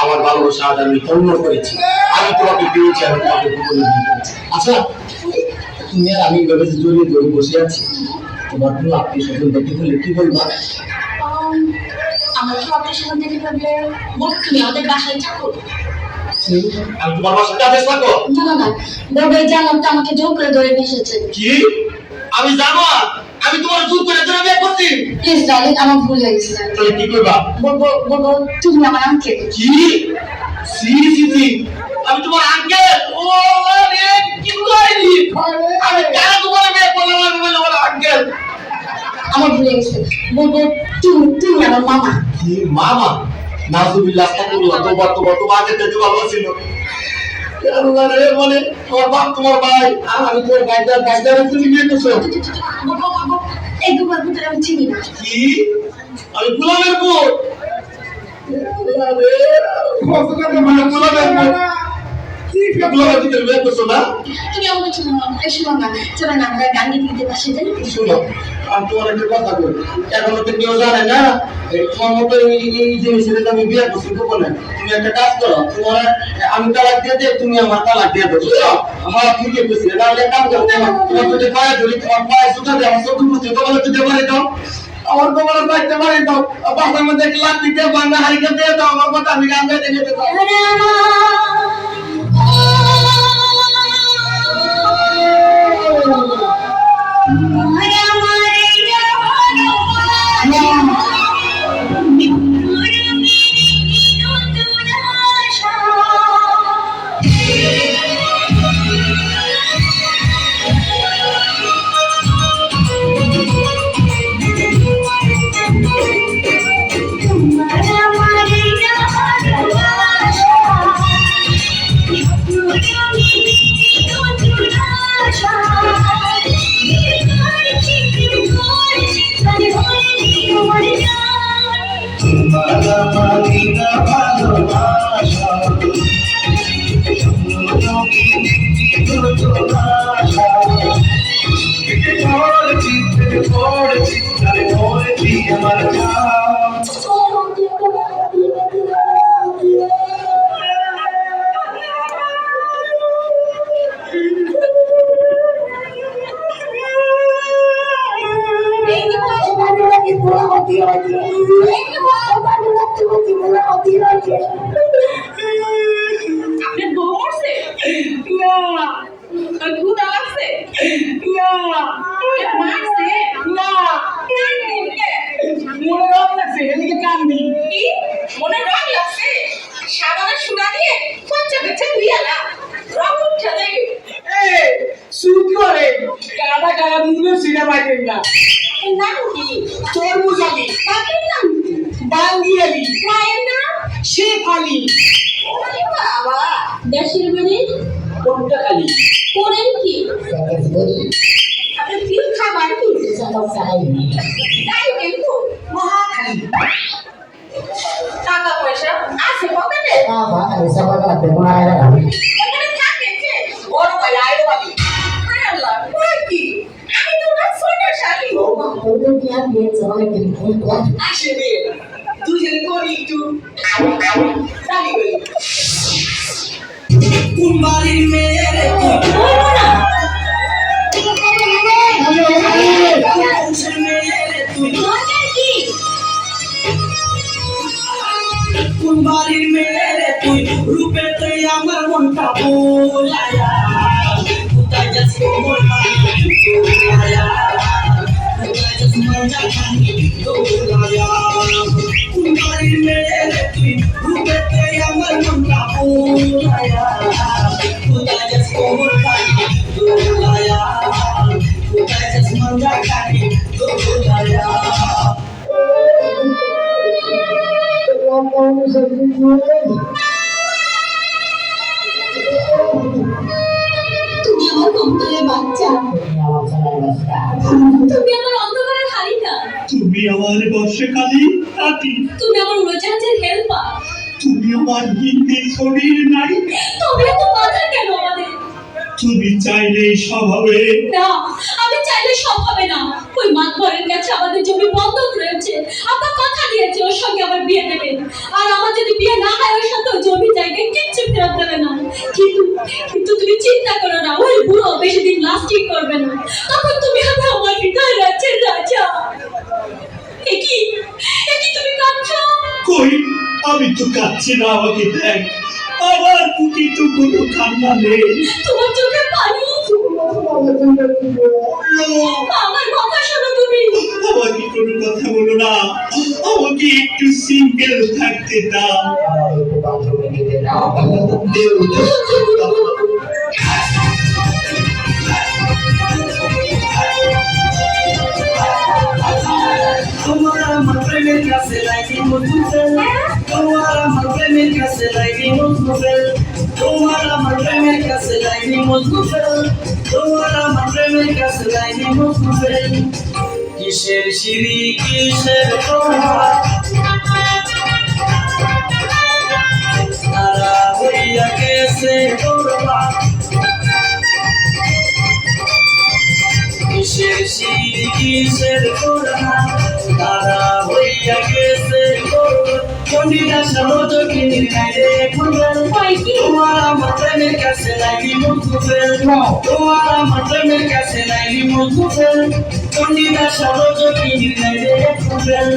আমার ভালোবাসা আজ আমি পূর্ণ করেছি। আমি তোমাকে পেয়েছি, আমি তোমাকে বিয়ে করেছি। আচ্ছা, তুমি আর আমি এভাবে জড়িয়ে জড়িয়ে বসে আছি, তোমার কোনো আত্মীয় স্বজন দেখে ফেলে কি বলবা? আমার তো আত্মীয় স্বজন দেখে ফেললে তুমি আমাদের বাসায় যাবো। আমি তোমার বাসায় আদেশ থাকো? না না না, বলবে জানলাম তো আমাকে জোর করে ধরে নিয়ে এসেছে। কি? আমি জানো আমি তোমার জোর করে ধরে বিয়ে করছি? প্লিজ ডার্লিং, আমার ভুল হয়ে গেছে। তাহলে কি করবা? বলবো তুমি আমার আঙ্কেল। কি? সি সি সি, আমি তোমার আঙ্কেল? ও রে, কি কইলি? আমি কেন তোমার বিয়ে করলাম? আমি বলে আমার আঙ্কেল। আমার ভুল হয়ে গেছে। বলবো তুমি আমার মামা। কি মামা? নাউজুবিল্লাহ, আস্তাগফিরুল্লাহ, তওবা তওবা, তোমার আগে থেকে ভালো ছিল। আল্লাহ রে, মানে তোমার বাপ তোমার ভাই আর আমি তোমার ভাইদারে তুমি বিয়ে করছো? বলবো এই দুবার ভিতরে আমি চিনি না। কি? আমি গোলামের বউ? আল্লাহ রে, কত কথা মানে গোলামের বউ? কি গোলামের ভিতরে বিয়ে করছো না? তুমি আমাকে শোনো না, চলো না আমরা গান গিয়ে পাশে যাই। শোনো, আমি তোমার একটা কথা বলি, এখনো তো কেউ জানে না তোমার মতো এই জিনিসটা আমি বিয়ে করছি গোপনে। তুমি একটা কাজ করো, তোমার আমি তালাক দিয়ে দিই, তুমি আমার তালাক দিয়ে দাও, বুঝছো? আমার ঠিকই বুঝছি, তাহলে কাম করো, তোমার যদি পায়ে ধরি, তোমার পায়ে জুতা দিয়ে আমার চোখ বুঝছি, তোমার যদি পারে দাও, আমার তোমার পাইতে পারে দাও, বাসার মধ্যে লাভ দিতে বাংলা হারিকে দিয়ে দাও, আমার কথা আমি গান গাইতে যেতে পারি। আপনার বউ মরছে? না। ক্ষুধা লাগছে? না। মারছে? না। মনে রং লাগছে, এদিকে কান্দি। কি? মনে রং লাগছে? সাবানের সুরা দিয়ে খরচা বেছে দিয়ালা রং উঠে দেয়। শুট করে কাটা কাটা মুখে সিনা পাইতেন না। নাম কি? তরমুজ আলী, বাপের নাম কি? বাঙ্গি আলী, মায়ের নাম? শেখ আলী, ওরে বাবা। দেশের বাড়ি? পট্টাখালী, করেন কি? আপনি কি খাবার কি? তাই কিন্তু মহাখালী, টাকা পয়সা আছে পকেটে? এখানে থাকে কে? বড় ভাই আয়ো ভাবি। হায় আল্লাহ, কই কি? আমি তো না ছোট শালি। আসে রে দুজনে করি একটু শালি করি। কুম্বারির মেয়ে রে বলবো না। তুই দরকার কি? কুম্বারির মেয়ে রে তুই রূপে তুই আমার মনটা ভুলায়া কোথায় যাস কোমর ভুলায়া কোথায় যাস মনটা ভুলায়া কুম্বারির মেয়ে রে তুই রূপে তুই আমার মনটা ভুলায়া কোথায় যাস কোমর ভুলায়া কোথায় যাস মনটা ভুলায়া তুমি আমার কবুতরের বাচ্চা, তুমি আমার অন্ধকারের হারিকা, তুমি আমার বর্ষাকালী কাটি, তুমি আমার উড়োজাহাজের হেল্পার, তুমি আমার হিন্দি ছবির নায়িকা। তবে এত বাধা কেন আমাদের? তুমি চাইলে সব হবে। না, আমি চাইলে সব হবে না। ওই মাতবরের কাছে আমাদের জমি বন্ধক রয়েছে, আপা কথা দিয়েছে ও সব সঙ্গে আমার বিয়ে দেবে, আর আমার যদি বিয়ে না হয় ওর সাথে জমি জায়গায় কিচ্ছু ফেরত দেবে না। কিন্তু কিন্তু তুমি চিন্তা করো না, ওই বুড়ো বেশি দিন লাস্টিং করবে না, তখন তুমি হবে আমার হৃদয় রাজ্যের রাজা। একই একই তুমি কাঁদছো? কই, আমি তো কাঁদছি না, আমাকে দেখ, আমার বুকে তো কোনো কান্না নেই। তোমার চোখে পানি। আমার কথা শোনো তুমি। আমাকে কোনো কথা বলো না, আমাকে একটু সিঙ্গেল থাকতে দাও। তোমার আমার প্রেমের কাছে লাগি মজুফেল, তোমার আমার প্রেমের কাছে লাগি মজুফেল, তোমার আমার প্রেমের কাছে লাগি মজুফেল, তোমার আমার প্রেমের কাছে লাগি মজুফেল। কিসের সিঁড়ি কিসের তোমার তারা হইয়া গেছে করবা, কিসের সিঁড়ি কিসের করবা তারা হইয়া গেছে করবা। চন্ডিদা সরোজকিনীর গায়ে খুঁজেল, তোমার আমার প্রেমের কাছে লাগি মজুফেল, তোমার আমার প্রেমের কাছে লাগি মজুফেল, চন্ডিদা সরোজকিনীর গায়ে খুঁজেল।